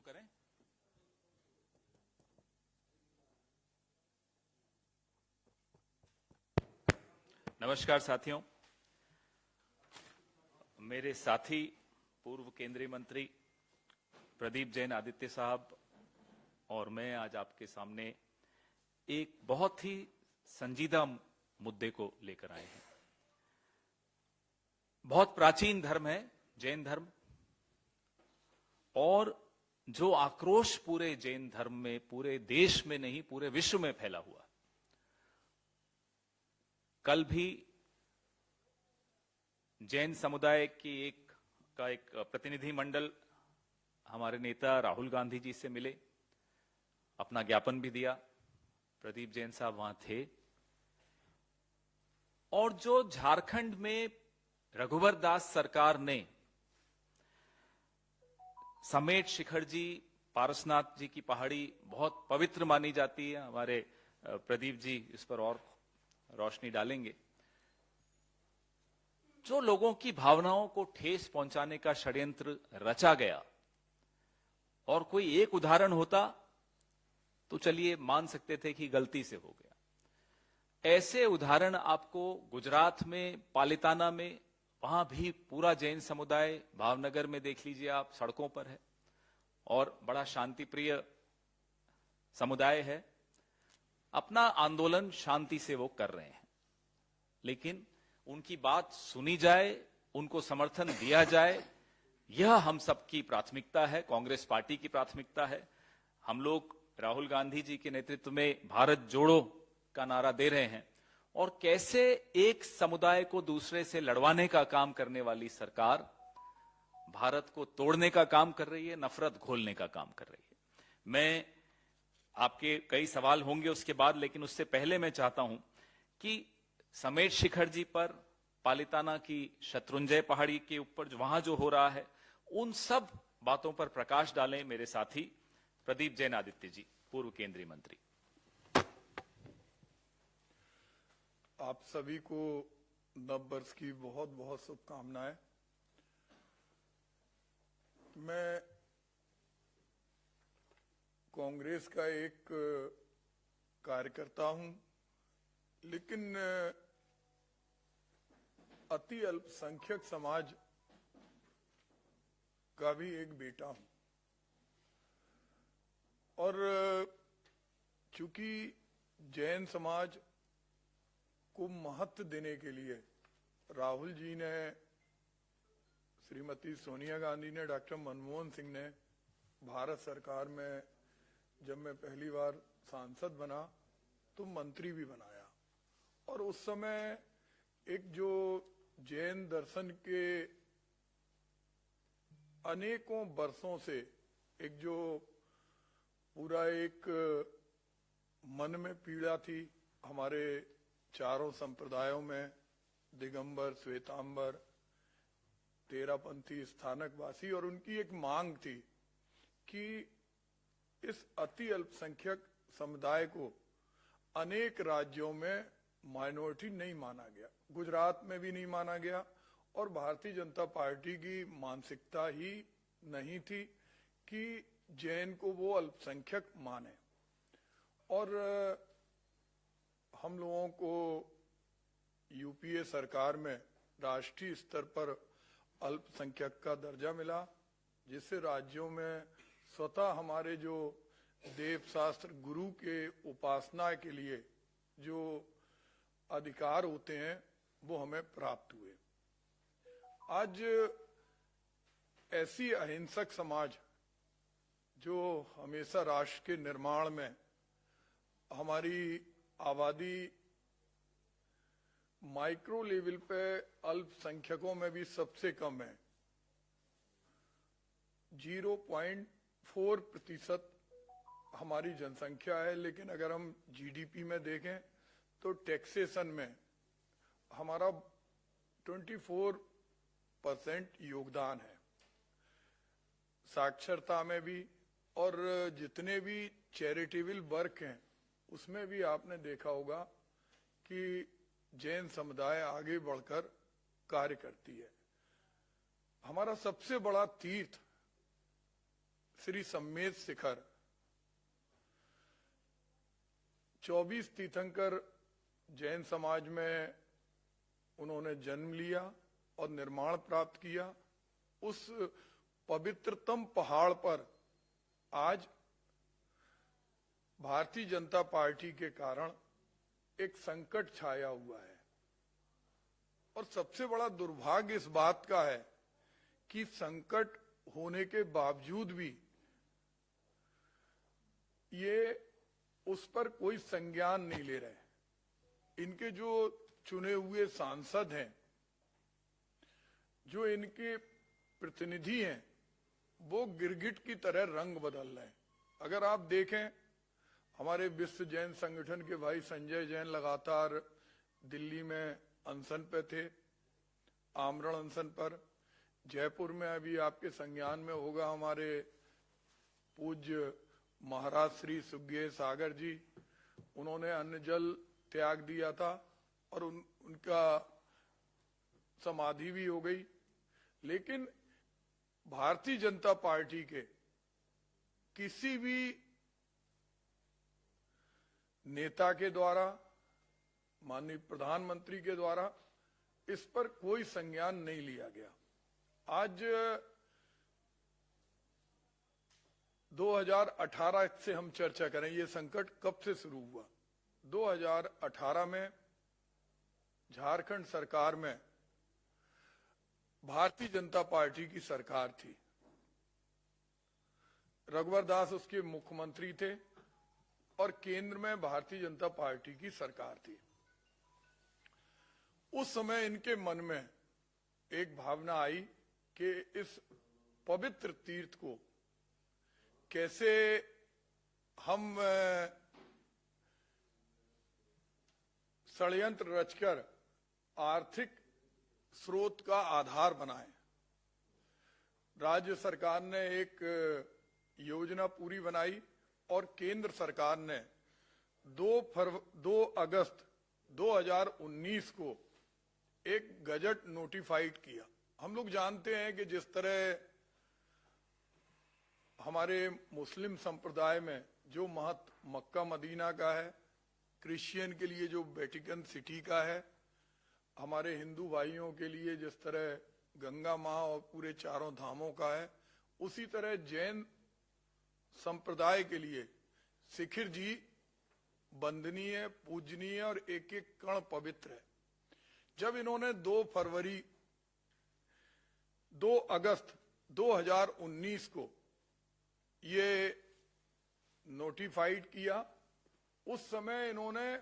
करें। नमस्कार साथियों, मेरे साथी पूर्व केंद्रीय मंत्री प्रदीप जैन आदित्य साहब और मैं आज आपके सामने एक बहुत ही संजीदा मुद्दे को लेकर आए हैं। बहुत प्राचीन धर्म है जैन धर्म, और जो आक्रोश पूरे जैन धर्म में, पूरे देश में नहीं पूरे विश्व में फैला हुआ। कल भी जैन समुदाय की एक प्रतिनिधि मंडल हमारे नेता राहुल गांधी जी से मिले, अपना ज्ञापन भी दिया। प्रदीप जैन साहब वहां थे। और जो झारखंड में रघुवर दास सरकार ने समेट शिखर जी, पारसनाथ जी की पहाड़ी बहुत पवित्र मानी जाती है, हमारे प्रदीप जी इस पर और रोशनी डालेंगे। जो लोगों की भावनाओं को ठेस पहुंचाने का षड्यंत्र रचा गया, और कोई एक उदाहरण होता तो चलिए मान सकते थे कि गलती से हो गया। ऐसे उदाहरण आपको गुजरात में पालिताना में, वहां भी पूरा जैन समुदाय भावनगर में देख लीजिए आप, सड़कों पर है और बड़ा शांतिप्रिय समुदाय है। अपना आंदोलन शांति से वो कर रहे हैं, लेकिन उनकी बात सुनी जाए, उनको समर्थन दिया जाए, यह हम सबकी प्राथमिकता है, कांग्रेस पार्टी की प्राथमिकता है। हम लोग राहुल गांधी जी के नेतृत्व में भारत जोड़ो का नारा दे रहे हैं, और कैसे एक समुदाय को दूसरे से लड़वाने का काम करने वाली सरकार भारत को तोड़ने का काम कर रही है, नफरत घोलने का काम कर रही है। मैं आपके कई सवाल होंगे उसके बाद, लेकिन उससे पहले मैं चाहता हूं कि समेट शिखर जी पर, पालिताना की शत्रुंजय पहाड़ी के ऊपर वहां जो हो रहा है, उन सब बातों पर प्रकाश डालें मेरे साथी प्रदीप जैन आदित्य जी, पूर्व केंद्रीय मंत्री। आप सभी को नव वर्ष की बहुत बहुत शुभकामनाएं। मैं कांग्रेस का एक कार्यकर्ता हूं, लेकिन अति अल्पसंख्यक समाज का भी एक बेटा हूं। और चूंकि जैन समाज को महत्व देने के लिए राहुल जी ने, श्रीमती सोनिया गांधी ने, डॉक्टर मनमोहन सिंह ने भारत सरकार में जब मैं पहली बार सांसद बना तो मंत्री भी बनाया। और उस समय एक जो जैन दर्शन के अनेकों वर्षों से एक जो पूरा एक मन में पीड़ा थी हमारे चारों संप्रदायों में, दिगंबर, श्वेतांबर, तेरापंथी, स्थानकवासी, और उनकी एक मांग थी कि इस अति अल्पसंख्यक समुदाय को अनेक राज्यों में माइनॉरिटी नहीं माना गया, गुजरात में भी नहीं माना गया, और भारतीय जनता पार्टी की मानसिकता ही नहीं थी कि जैन को वो अल्पसंख्यक माने। और हम लोगों को यूपीए सरकार में राष्ट्रीय स्तर पर अल्पसंख्यक का दर्जा मिला, जिससे राज्यों में स्वतः हमारे जो देव शास्त्र गुरु के उपासना के लिए जो अधिकार होते हैं वो हमें प्राप्त हुए। आज ऐसी अहिंसक समाज जो हमेशा राष्ट्र के निर्माण में, हमारी आबादी माइक्रो लेवल पे अल्पसंख्यकों में भी सबसे कम है, 0.4% हमारी जनसंख्या है। लेकिन अगर हम जीडीपी में देखें तो टैक्सेशन में हमारा 24% योगदान है, साक्षरता में भी, और जितने भी चैरिटेबल वर्क हैं उसमें भी आपने देखा होगा कि जैन समुदाय आगे बढ़कर कार्य करती है। हमारा सबसे बड़ा तीर्थ श्री सम्मेद शिखर 24 तीर्थंकर जैन समाज में उन्होंने जन्म लिया और निर्माण प्राप्त किया। उस पवित्रतम पहाड़ पर आज भारतीय जनता पार्टी के कारण एक संकट छाया हुआ है और सबसे बड़ा दुर्भाग्य इस बात का है कि संकट होने के बावजूद भी ये उस पर कोई संज्ञान नहीं ले रहे। इनके जो चुने हुए सांसद हैं, जो इनके प्रतिनिधि हैं, वो गिरगिट की तरह रंग बदल रहे हैं। अगर आप देखें, हमारे विश्व जैन संगठन के भाई संजय जैन लगातार दिल्ली में अनशन पे थे, आमरण अनशन पर। जयपुर में अभी आपके संज्ञान में होगा हमारे पूज्य महाराज श्री सुखदेव सागर जी, उन्होंने अन्न जल त्याग दिया था और उनका समाधि भी हो गई। लेकिन भारतीय जनता पार्टी के किसी भी नेता के द्वारा, माननीय प्रधानमंत्री के द्वारा इस पर कोई संज्ञान नहीं लिया गया। आज 2018 से हम चर्चा करें, ये संकट कब से शुरू हुआ। 2018 में झारखंड सरकार में भारतीय जनता पार्टी की सरकार थी। रघुवर दास उसके मुख्यमंत्री थे और केंद्र में भारतीय जनता पार्टी की सरकार थी। उस समय इनके मन में एक भावना आई कि इस पवित्र तीर्थ को कैसे हम षड्यंत्र रचकर आर्थिक स्रोत का आधार बनाएं। राज्य सरकार ने एक योजना पूरी बनाई और केंद्र सरकार ने 2 अगस्त 2019 को एक गजट नोटिफाइड किया। हम लोग जानते हैं कि जिस तरह हमारे मुस्लिम संप्रदाय में जो महत्व मक्का मदीना का है, क्रिश्चियन के लिए जो वेटिकन सिटी का है, हमारे हिंदू भाइयों के लिए जिस तरह गंगा माँ और पूरे चारों धामों का है, उसी तरह जैन संप्रदाय के लिए शिखर जी वंदनीय, पूजनीय और एक एक कण पवित्र है। जब इन्होंने 2 अगस्त 2019 को ये नोटिफाइड किया, उस समय इन्होंने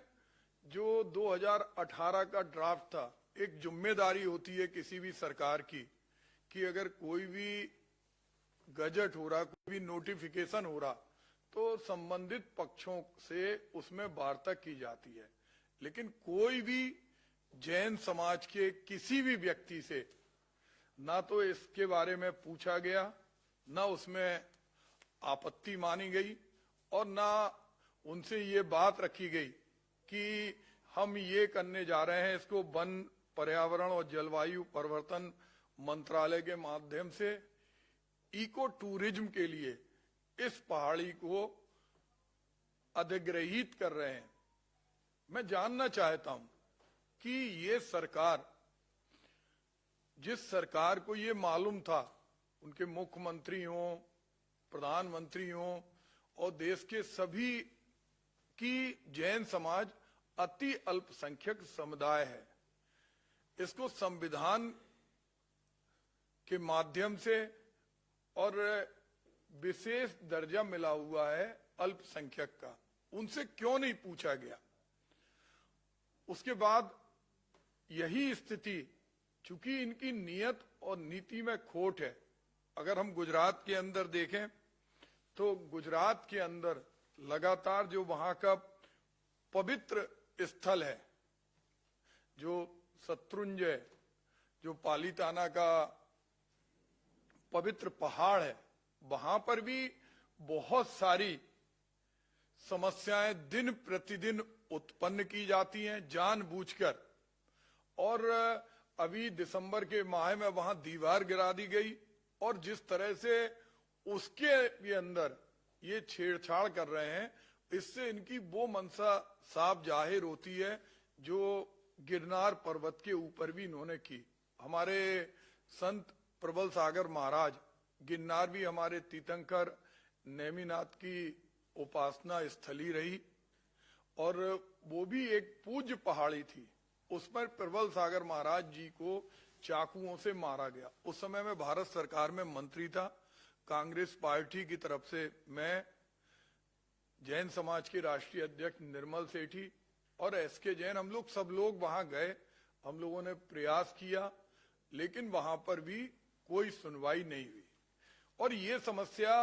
जो 2018 का ड्राफ्ट था, एक जिम्मेदारी होती है किसी भी सरकार की कि अगर कोई भी गजट हो रहा, कोई भी नोटिफिकेशन हो रहा, तो संबंधित पक्षों से उसमें वार्ता की जाती है। लेकिन कोई भी जैन समाज के किसी भी व्यक्ति से ना तो इसके बारे में पूछा गया, ना उसमें आपत्ति मानी गई और ना उनसे ये बात रखी गई कि हम ये करने जा रहे हैं, इसको वन, पर्यावरण और जलवायु परिवर्तन मंत्रालय के माध्यम से इको टूरिज्म के लिए इस पहाड़ी को अधिग्रहित कर रहे हैं। मैं जानना चाहता हूं कि ये सरकार, जिस सरकार को ये मालूम था, उनके मुख्यमंत्री हों, प्रधानमंत्री हों और देश के सभी की जैन समाज अति अल्पसंख्यक समुदाय है, इसको संविधान के माध्यम से और विशेष दर्जा मिला हुआ है अल्पसंख्यक का, उनसे क्यों नहीं पूछा गया। उसके बाद यही स्थिति, चूंकि इनकी नियत और नीति में खोट है। अगर हम गुजरात के अंदर देखें तो गुजरात के अंदर लगातार जो वहां का पवित्र स्थल है, जो शत्रुंजय, जो पालीताना का पवित्र पहाड़ है, वहां पर भी बहुत सारी समस्याएं दिन प्रतिदिन उत्पन्न की जाती हैं जानबूझकर। और अभी दिसंबर के माह में वहां दीवार गिरा दी गई और जिस तरह से उसके भी अंदर ये छेड़छाड़ कर रहे हैं। इससे इनकी वो मंशा साफ जाहिर होती है जो गिरनार पर्वत के ऊपर भी इन्होंने की। हमारे संत प्रबल सागर महाराज, गिरनार भी हमारे तीर्थंकर नेमिनाथ की उपासना स्थली रही और वो भी एक पूज्य पहाड़ी थी। उस पर प्रबल सागर महाराज जी को चाकुओं से मारा गया। उस समय मैं भारत सरकार में मंत्री था, कांग्रेस पार्टी की तरफ से मैं, जैन समाज के राष्ट्रीय अध्यक्ष निर्मल सेठी और एसके जैन, हम लोग सब लोग वहां गए। हम लोगों ने प्रयास किया लेकिन वहां पर भी कोई सुनवाई नहीं हुई। और ये समस्या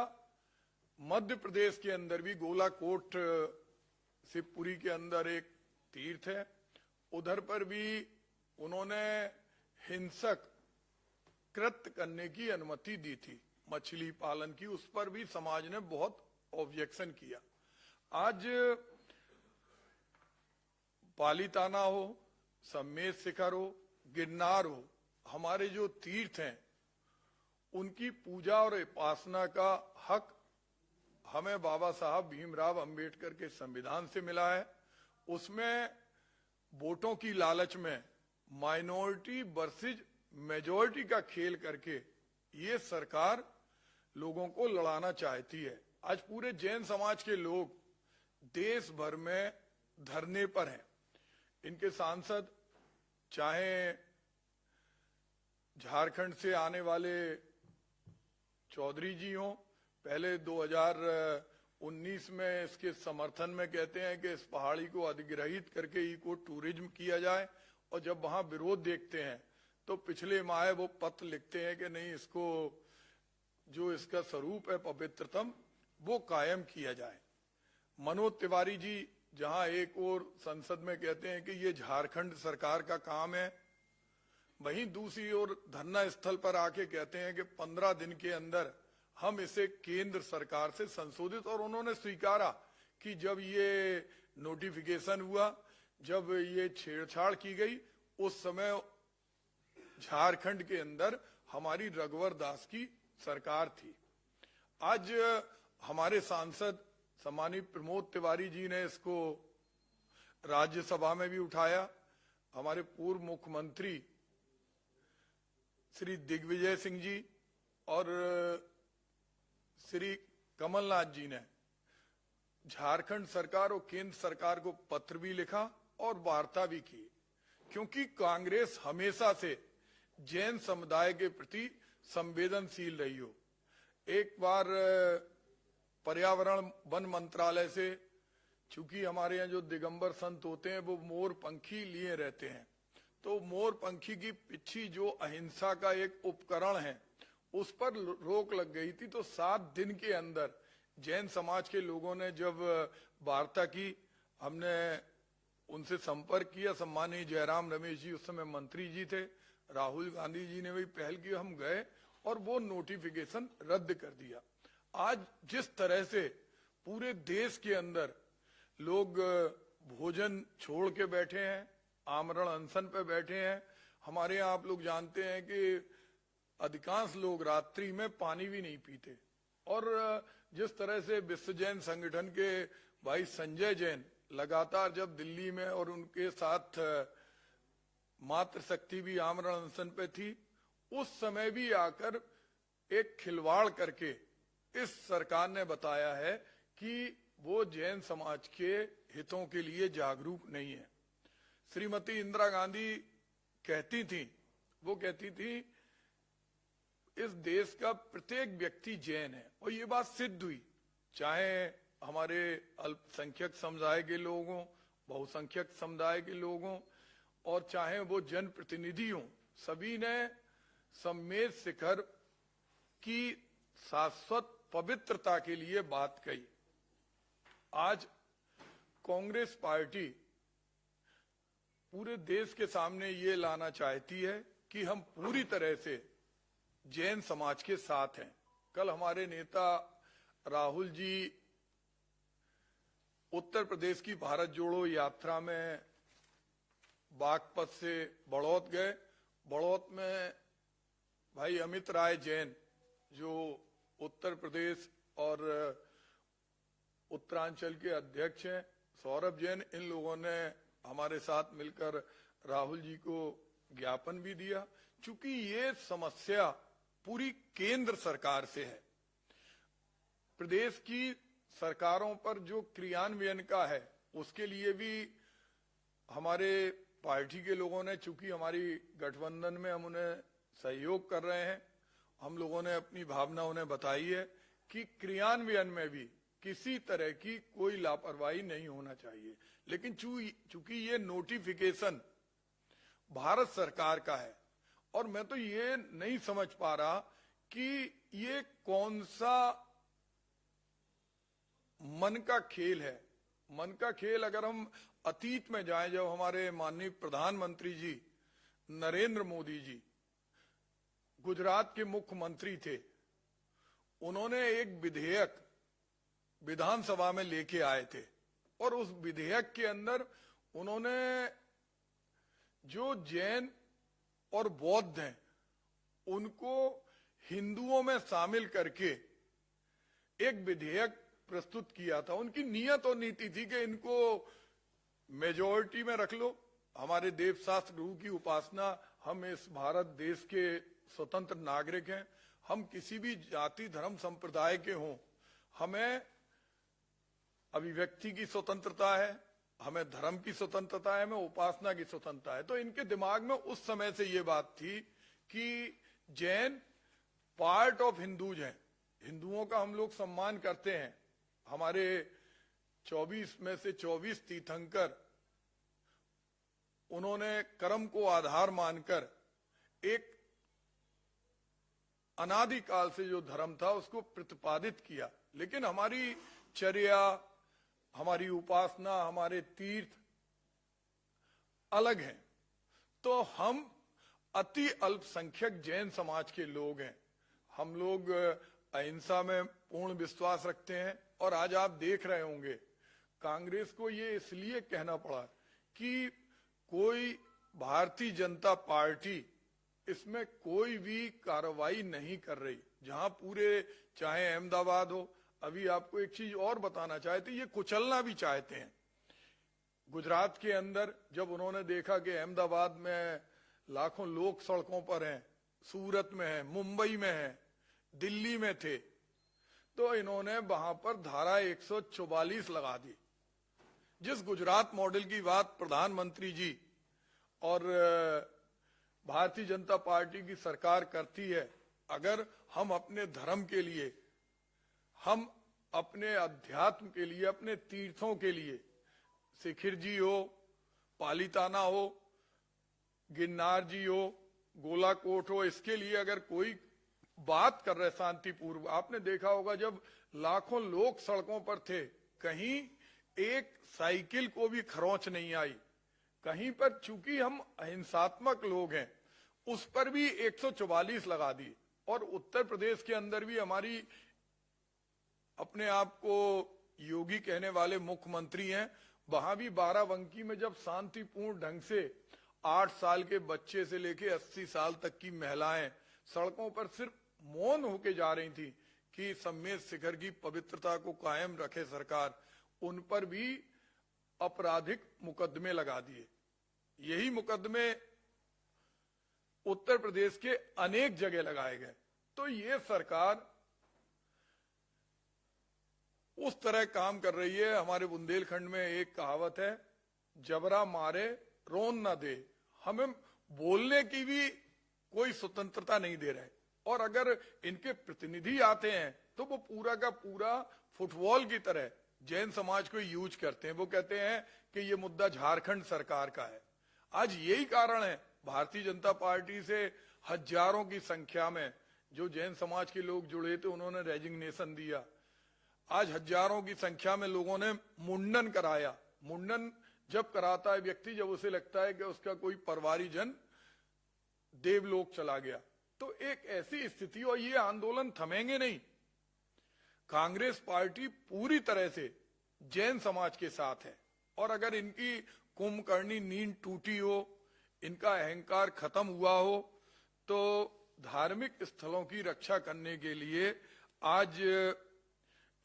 मध्य प्रदेश के अंदर भी, गोलाकोट शिवपुरी के अंदर एक तीर्थ है, उधर पर भी उन्होंने हिंसक कृत्य करने की अनुमति दी थी, मछली पालन की। उस पर भी समाज ने बहुत ऑब्जेक्शन किया। आज पालीताना हो, सम्मेद शिखर हो, गिरनार हो, हमारे जो तीर्थ हैं उनकी पूजा और उपासना का हक हमें बाबा साहब भीमराव अंबेडकर के संविधान से मिला है। उसमें वोटों की लालच में माइनॉरिटी वर्सेस मेजॉरिटी का खेल करके ये सरकार लोगों को लड़ाना चाहती है। आज पूरे जैन समाज के लोग देश भर में धरने पर हैं। इनके सांसद चाहे झारखंड से आने वाले चौधरी जी हों, पहले 2019 में इसके समर्थन में कहते हैं कि इस पहाड़ी को अधिग्रहित करके इको टूरिज्म किया जाए, और जब वहां विरोध देखते हैं तो पिछले माह वो पत्र लिखते हैं कि नहीं, इसको जो इसका स्वरूप है पवित्रतम वो कायम किया जाए। मनोज तिवारी जी जहां एक और संसद में कहते हैं कि ये झारखंड सरकार का काम है, वहीं दूसरी ओर धरना स्थल पर आके कहते हैं कि 15 दिन के अंदर हम इसे केंद्र सरकार से संशोधित। और उन्होंने स्वीकारा कि जब ये नोटिफिकेशन हुआ, जब ये छेड़छाड़ की गई, उस समय झारखंड के अंदर हमारी रघुवर दास की सरकार थी। आज हमारे सांसद सम्मानित प्रमोद तिवारी जी ने इसको राज्यसभा में भी उठाया। हमारे पूर्व मुख्यमंत्री श्री दिग्विजय सिंह जी और श्री कमलनाथ जी ने झारखंड सरकार और केंद्र सरकार को पत्र भी लिखा और वार्ता भी की, क्योंकि कांग्रेस हमेशा से जैन समुदाय के प्रति संवेदनशील रही हो। एक बार पर्यावरण वन मंत्रालय से, चूंकि हमारे यहाँ जो दिगंबर संत होते हैं वो मोर पंखी लिए रहते हैं, तो मोर पंखी की पिच्छी जो अहिंसा का एक उपकरण है उस पर रोक लग गई थी। तो 7 दिन के अंदर जैन समाज के लोगों ने जब वार्ता की, हमने उनसे संपर्क किया। सम्मानीय जयराम रमेश जी उस समय मंत्री जी थे, राहुल गांधी जी ने भी पहल की, हम गए और वो नोटिफिकेशन रद्द कर दिया। आज जिस तरह से पूरे देश के अंदर लोग भोजन छोड़ के बैठे हैं, आमरण अनशन पे बैठे हैं। हमारे यहाँ आप लोग जानते हैं कि अधिकांश लोग रात्रि में पानी भी नहीं पीते। और जिस तरह से विश्व जैन संगठन के भाई संजय जैन लगातार जब दिल्ली में, और उनके साथ मातृशक्ति भी आमरण अनशन पे थी, उस समय भी आकर एक खिलवाड़ करके इस सरकार ने बताया है कि वो जैन समाज के हितों के लिए जागरूक नहीं है। श्रीमती इंदिरा गांधी कहती थी, वो कहती थी इस देश का प्रत्येक व्यक्ति जैन है, और ये बात सिद्ध हुई। चाहे हमारे अल्पसंख्यक समुदाय के लोग हों, बहुसंख्यक समुदाय के लोग हों, और चाहे वो जनप्रतिनिधि हों, सभी ने सम्मेद शिखर की शाश्वत पवित्रता के लिए बात कही। आज कांग्रेस पार्टी पूरे देश के सामने ये लाना चाहती है कि हम पूरी तरह से जैन समाज के साथ हैं। कल हमारे नेता राहुल जी उत्तर प्रदेश की भारत जोड़ो यात्रा में बागपत से बड़ौत गए। बड़ौत में भाई अमित राय जैन जो उत्तर प्रदेश और उत्तरांचल के अध्यक्ष हैं सौरभ जैन, इन लोगों ने हमारे साथ मिलकर राहुल जी को ज्ञापन भी दिया। चूंकि ये समस्या पूरी केंद्र सरकार से है, प्रदेश की सरकारों पर जो क्रियान्वयन का है उसके लिए भी हमारे पार्टी के लोगों ने, चूंकि हमारी गठबंधन में हम उन्हें सहयोग कर रहे हैं, हम लोगों ने अपनी भावना उन्हें बताई है कि क्रियान्वयन में भी किसी तरह की कोई लापरवाही नहीं होना चाहिए। लेकिन चूंकि ये नोटिफिकेशन भारत सरकार का है और मैं तो ये नहीं समझ पा रहा कि ये कौन सा मन का खेल है। मन का खेल अगर हम अतीत में जाएं, जब हमारे माननीय प्रधानमंत्री जी नरेंद्र मोदी जी गुजरात के मुख्यमंत्री थे, उन्होंने एक विधेयक विधानसभा में लेके आए थे और उस विधेयक के अंदर उन्होंने जो जैन और बौद्ध हैं उनको हिंदुओं में शामिल करके एक विधेयक प्रस्तुत किया था। उनकी नियत और नीति थी कि इनको मेजॉरिटी में रख लो, हमारे देव शास्त्र गुरु की उपासना, हम इस भारत देश के स्वतंत्र नागरिक हैं, हम किसी भी जाति धर्म संप्रदाय के हों, हमें अभिव्यक्ति की स्वतंत्रता है, हमें धर्म की स्वतंत्रता है, हमें उपासना की स्वतंत्रता है। तो इनके दिमाग में उस समय से ये बात थी कि जैन पार्ट ऑफ हिंदूज हैं, हिंदुओं का हम लोग सम्मान करते हैं। हमारे 24 में से 24 तीर्थंकर, उन्होंने कर्म को आधार मानकर एक अनादिकाल से जो धर्म था उसको प्रतिपादित किया। लेकिन हमारी चर्या, हमारी उपासना, हमारे तीर्थ अलग हैं। तो हम अति अल्पसंख्यक जैन समाज के लोग हैं, हम लोग अहिंसा में पूर्ण विश्वास रखते हैं। और आज आप देख रहे होंगे कांग्रेस को ये इसलिए कहना पड़ा कि कोई भारतीय जनता पार्टी इसमें कोई भी कार्रवाई नहीं कर रही, जहां पूरे चाहे अहमदाबाद हो। अभी आपको एक चीज और बताना चाहते, ये कुचलना भी चाहते हैं। गुजरात के अंदर जब उन्होंने देखा कि अहमदाबाद में लाखों लोग सड़कों पर हैं, सूरत में है, मुंबई में है, दिल्ली में थे, तो इन्होंने वहां पर धारा 144 लगा दी। जिस गुजरात मॉडल की बात प्रधानमंत्री जी और भारतीय जनता पार्टी की सरकार करती है, अगर हम अपने धर्म के लिए, हम अपने अध्यात्म के लिए, अपने तीर्थों के लिए, शिखर जी हो, पालीताना हो, गिरनार जी हो, गोलाकोट हो, इसके लिए अगर कोई बात कर रहे शांतिपूर्व, आपने देखा होगा जब लाखों लोग सड़कों पर थे, कहीं एक साइकिल को भी खरोंच नहीं आई। कहीं पर चूंकि हम अहिंसात्मक लोग हैं, उस पर भी 144 लगा दी। और उत्तर प्रदेश के अंदर भी हमारी अपने आप को योगी कहने वाले मुख्यमंत्री हैं, वहां भी बाराबंकी में जब शांतिपूर्ण ढंग से 8 साल के बच्चे से लेके 80 साल तक की महिलाएं सड़कों पर सिर्फ मौन होके जा रही थी कि सम्मेद शिखर की पवित्रता को कायम रखे सरकार, उन पर भी आपराधिक मुकदमे लगा दिए। यही मुकदमे उत्तर प्रदेश के अनेक जगह लगाए गए। तो ये सरकार उस तरह काम कर रही है। हमारे बुंदेलखंड में एक कहावत है, जबरा मारे रोन न दे। हमें बोलने की भी कोई स्वतंत्रता नहीं दे रहे। और अगर इनके प्रतिनिधि आते हैं तो वो पूरा का पूरा फुटबॉल की तरह जैन समाज को यूज करते हैं। वो कहते हैं कि ये मुद्दा झारखंड सरकार का है। आज यही कारण है भारतीय जनता पार्टी से हजारों की संख्या में जो जैन समाज के लोग जुड़े थे, उन्होंने रेजिग्नेशन दिया। आज हजारों की संख्या में लोगों ने मुंडन कराया। मुंडन जब कराता है व्यक्ति, जब उसे लगता है कि उसका कोई परिवारीजन देवलोक चला गया, तो एक ऐसी स्थिति, और ये आंदोलन थमेंगे नहीं। कांग्रेस पार्टी पूरी तरह से जैन समाज के साथ है। और अगर इनकी कुंभकर्णी नींद टूटी हो, इनका अहंकार खत्म हुआ हो, तो धार्मिक स्थलों की रक्षा करने के लिए आज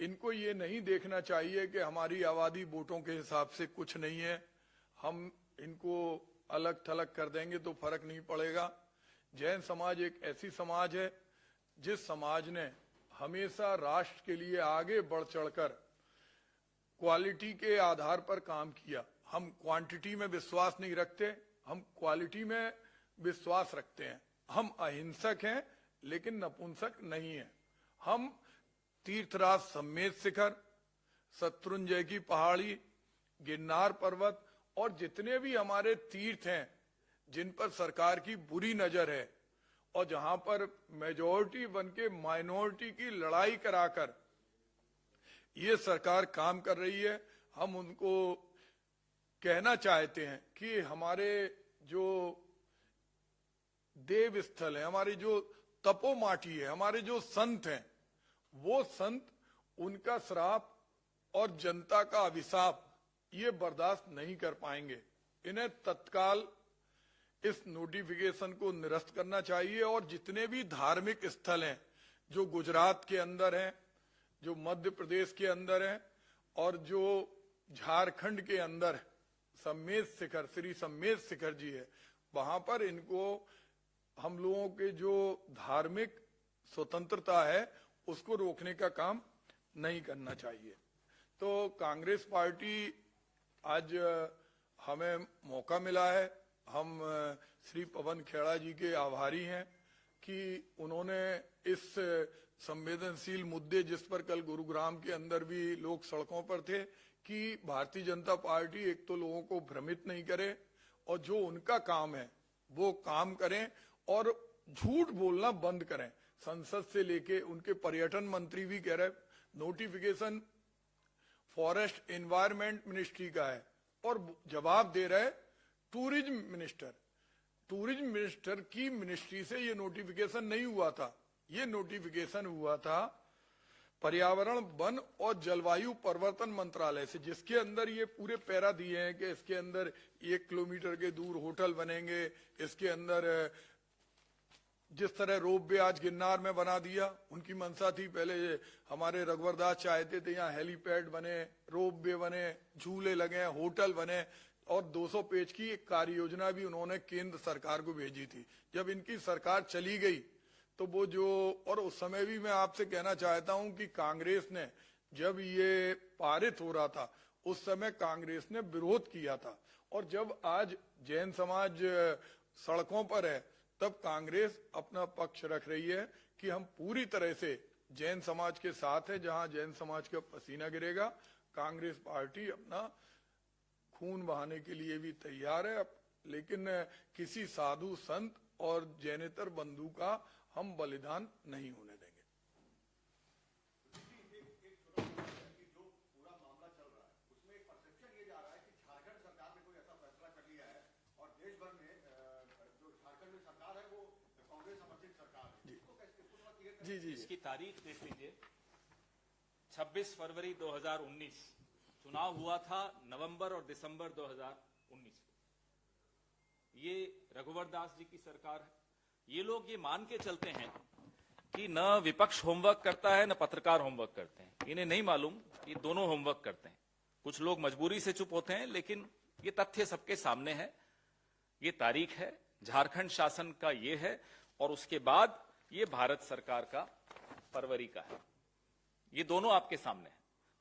इनको ये नहीं देखना चाहिए कि हमारी आबादी वोटों के हिसाब से कुछ नहीं है, हम इनको अलग थलग कर देंगे तो फर्क नहीं पड़ेगा। जैन समाज एक ऐसी समाज है जिस समाज ने हमेशा राष्ट्र के लिए आगे बढ़ चढ़कर क्वालिटी के आधार पर काम किया। हम क्वांटिटी में विश्वास नहीं रखते, हम क्वालिटी में विश्वास रखते हैं। हम अहिंसक हैं लेकिन नपुंसक नहीं हैं। हम तीर्थराज समेत शिखर, शत्रुंजय की पहाड़ी, गिरनार पर्वत और जितने भी हमारे तीर्थ हैं जिन पर सरकार की बुरी नजर है और जहां पर मेजॉरिटी बन के माइनॉरिटी की लड़ाई कराकर ये सरकार काम कर रही है, हम उनको कहना चाहते हैं कि हमारे जो देव स्थल है, हमारी जो तपो माटी है, हमारे जो संत हैं, वो संत उनका श्राप और जनता का अभिशाप ये बर्दाश्त नहीं कर पाएंगे। इन्हें तत्काल इस नोटिफिकेशन को निरस्त करना चाहिए और जितने भी धार्मिक स्थल हैं जो गुजरात के अंदर हैं, जो मध्य प्रदेश के अंदर हैं और जो झारखंड के अंदर समेत शिखर, श्री समेत शिखर जी है, वहां पर इनको हम लोगों के जो धार्मिक स्वतंत्रता है उसको रोकने का काम नहीं करना चाहिए। तो कांग्रेस पार्टी आज हमें मौका मिला है, हम श्री पवन खेड़ा जी के आभारी हैं कि उन्होंने इस संवेदनशील मुद्दे जिस पर कल गुरुग्राम के अंदर भी लोग सड़कों पर थे कि भारतीय जनता पार्टी एक तो लोगों को भ्रमित नहीं करे और जो उनका काम है वो काम करें और झूठ बोलना बंद करें। संसद से लेके उनके पर्यटन मंत्री भी कह रहे नोटिफिकेशन फॉरेस्ट एनवायरमेंट मिनिस्ट्री का है और जवाब दे रहे टूरिज्म मिनिस्टर। टूरिज्म मिनिस्टर की मिनिस्ट्री से ये नोटिफिकेशन नहीं हुआ था, ये नोटिफिकेशन हुआ था पर्यावरण, वन और जलवायु परिवर्तन मंत्रालय से, जिसके अंदर ये पूरे पैरा दिए हैं कि इसके अंदर 1 किलोमीटर के दूर होटल बनेंगे, इसके अंदर जिस तरह रोप वे आज गिरनार में बना दिया, उनकी मंशा थी पहले हमारे रघुवर दास चाहते थे यहाँ हेलीपैड बने, रोप वे बने, झूले लगे, होटल बने और 200 पेज की एक कार्य योजना भी उन्होंने केंद्र सरकार को भेजी थी। जब इनकी सरकार चली गई तो वो जो, और उस समय भी मैं आपसे कहना चाहता हूं कि कांग्रेस ने जब ये पारित हो रहा था उस समय कांग्रेस ने विरोध किया था और जब आज जैन समाज सड़कों पर है तब कांग्रेस अपना पक्ष रख रही है कि हम पूरी तरह से जैन समाज के साथ है। जहां जैन समाज का पसीना गिरेगा कांग्रेस पार्टी अपना खून बहाने के लिए भी तैयार है, लेकिन किसी साधु संत और जैनेतर बंधु का हम बलिदान नहीं होने देंगे। जी जी, इसकी तारीख देख लीजिए, 26 फरवरी 2019 चुनाव हुआ था, नवंबर और दिसंबर 2019 ये रघुवर दास जी की सरकार है। ये लोग ये मान के चलते हैं कि न विपक्ष होमवर्क करता है न पत्रकार होमवर्क करते हैं। इन्हें नहीं मालूम कि दोनों होमवर्क करते हैं। कुछ लोग मजबूरी से चुप होते हैं, लेकिन ये तथ्य सबके सामने है। ये तारीख है, झारखंड शासन का ये है और उसके बाद ये भारत सरकार का फरवरी का है। ये दोनों आपके सामने है।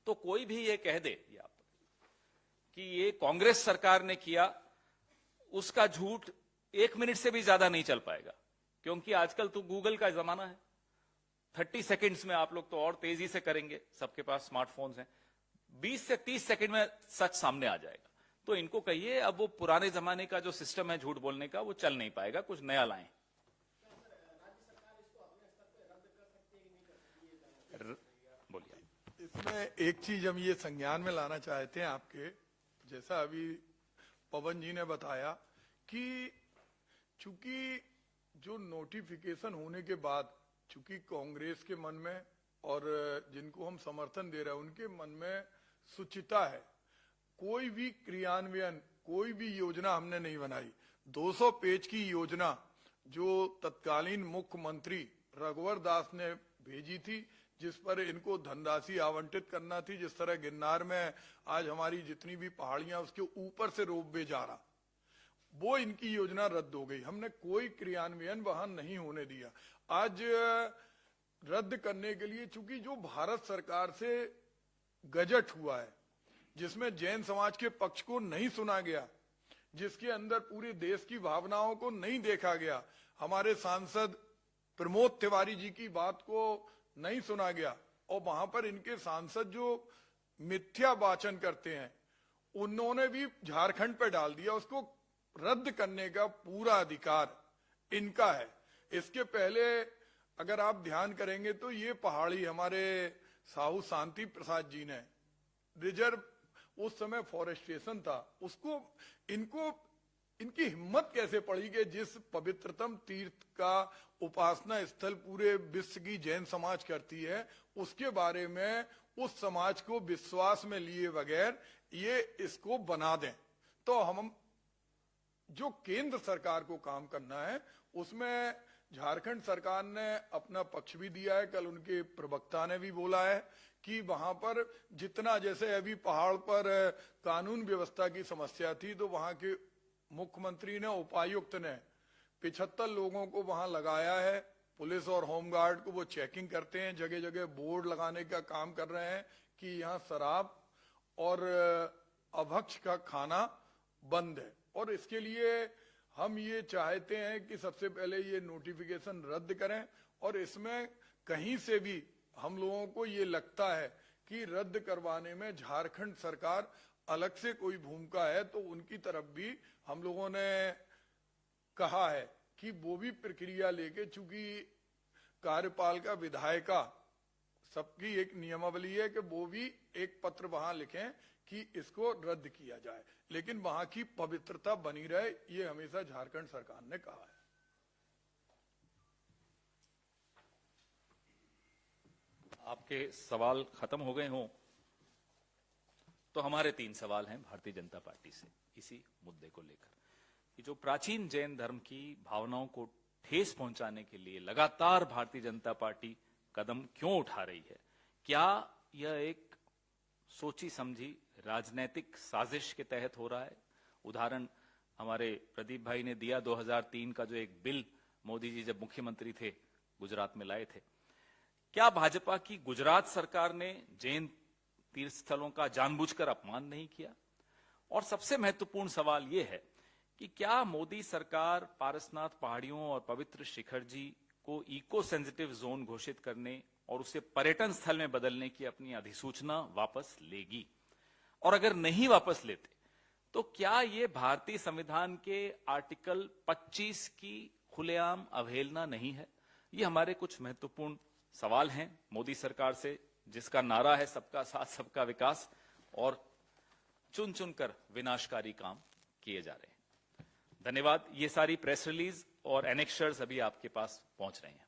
तो कोई भी ये कह दे कि ये कांग्रेस सरकार ने किया, उसका झूठ 1 मिनट से भी ज्यादा नहीं चल पाएगा, क्योंकि आजकल तो गूगल का जमाना है। 30 सेकंड्स में आप लोग तो और तेजी से करेंगे, सबके पास स्मार्टफोन्स हैं। 20 से 30 सेकंड में सच सामने आ जाएगा। तो इनको कहिए अब वो पुराने जमाने का जो सिस्टम है झूठ बोलने का, वो चल नहीं पाएगा, कुछ नया लाएं। बोलिए। इसमें एक चीज हम ये संज्ञान में लाना चाहते हैं आपके, जैसा अभी पवन जी ने बताया कि चूंकि जो नोटिफिकेशन होने के बाद, चूंकि कांग्रेस के मन में और जिनको हम समर्थन दे रहे हैं उनके मन में सुचिता है, कोई भी क्रियान्वयन, कोई भी योजना हमने नहीं बनाई। 200 पेज की योजना जो तत्कालीन मुख्यमंत्री रघुवर दास ने भेजी थी, जिस पर इनको धनराशि आवंटित करना थी, जिस तरह गिरनार में आज हमारी जितनी भी पहाड़ियां उसके ऊपर से रोपवे जा रहा, वो इनकी योजना रद्द हो गई। हमने कोई क्रियान्वयन वहां नहीं होने दिया। आज रद्द करने के लिए, चूंकि जो भारत सरकार से गजट हुआ है, जिसमें जैन समाज के पक्ष को नहीं सुना गया, जिसके अंदर पूरे देश की भावनाओं को नहीं देखा गया, हमारे सांसद प्रमोद तिवारी जी की बात को नहीं सुना गया, और वहां पर इनके सांसद जो मिथ्या वाचन करते हैं उन्होंने भी झारखंड पे डाल दिया। उसको रद्द करने का पूरा अधिकार इनका है। इसके पहले अगर आप ध्यान करेंगे तो ये पहाड़ी हमारे साहू शांति प्रसाद जी ने रिजर्व, उस समय फॉरेस्टेशन था, उसको इनकी हिम्मत कैसे पड़ी कि जिस पवित्रतम तीर्थ का उपासना स्थल पूरे विश्व की जैन समाज करती है, उसके बारे में उस समाज को विश्वास में लिए बगैर ये इसको बना दें। तो हम जो केंद्र सरकार को काम करना है, उसमें झारखंड सरकार ने अपना पक्ष भी दिया है। कल उनके प्रवक्ता ने भी बोला है कि वहां पर जितना, जैसे अभी पहाड़ पर कानून व्यवस्था की समस्या थी, तो वहां के मुख्यमंत्री ने, उपायुक्त ने 75 लोगों को वहां लगाया है, पुलिस और होमगार्ड को, वो चेकिंग करते हैं, जगह जगह बोर्ड लगाने का काम कर रहे हैं कि यहाँ शराब और अभक्ष का खाना बंद है। और इसके लिए हम ये चाहते हैं कि सबसे पहले ये नोटिफिकेशन रद्द करें, और इसमें कहीं से भी हम लोगों को ये लगता है कि रद्द करवाने में झारखंड सरकार अलग से कोई भूमिका है, तो उनकी तरफ भी हम लोगों ने कहा है कि वो भी प्रक्रिया लेके, चूंकि कार्यपालिका विधायिका सबकी एक नियमावली है कि वो भी एक पत्र वहां लिखें कि इसको रद्द किया जाए, लेकिन वहां की पवित्रता बनी रहे, ये हमेशा झारखंड सरकार ने कहा है। आपके सवाल खत्म हो गए हों तो हमारे 3 सवाल हैं भारतीय जनता पार्टी से इसी मुद्दे को लेकर कि जो प्राचीन जैन धर्म की भावनाओं को ठेस पहुंचाने के लिए लगातार भारतीय जनता पार्टी कदम क्यों उठा रही है। क्या यह एक सोची समझी राजनीतिक साजिश के तहत हो रहा है? उदाहरण हमारे प्रदीप भाई ने दिया 2003 का, जो एक बिल मोदी जी जब मुख्यमंत्री थे गुजरात में लाए थे। क्या भाजपा की गुजरात सरकार ने जैन तीर्थ स्थलों का जानबूझकर अपमान नहीं किया? और सबसे महत्वपूर्ण सवाल यह है कि क्या मोदी सरकार पारसनाथ पहाड़ियों और पवित्र शिखर जी को इको सेंसिटिव जोन घोषित करने और उसे पर्यटन स्थल में बदलने की अपनी अधिसूचना वापस लेगी? और अगर नहीं वापस लेते तो क्या ये भारतीय संविधान के आर्टिकल 25 की खुलेआम अवहेलना नहीं है? ये हमारे कुछ महत्वपूर्ण सवाल हैं मोदी सरकार से, जिसका नारा है सबका साथ सबका विकास, और चुन चुनकर विनाशकारी काम किए जा रहे हैं। धन्यवाद। ये सारी प्रेस रिलीज और एनेक्शर्स अभी आपके पास पहुंच रहे हैं।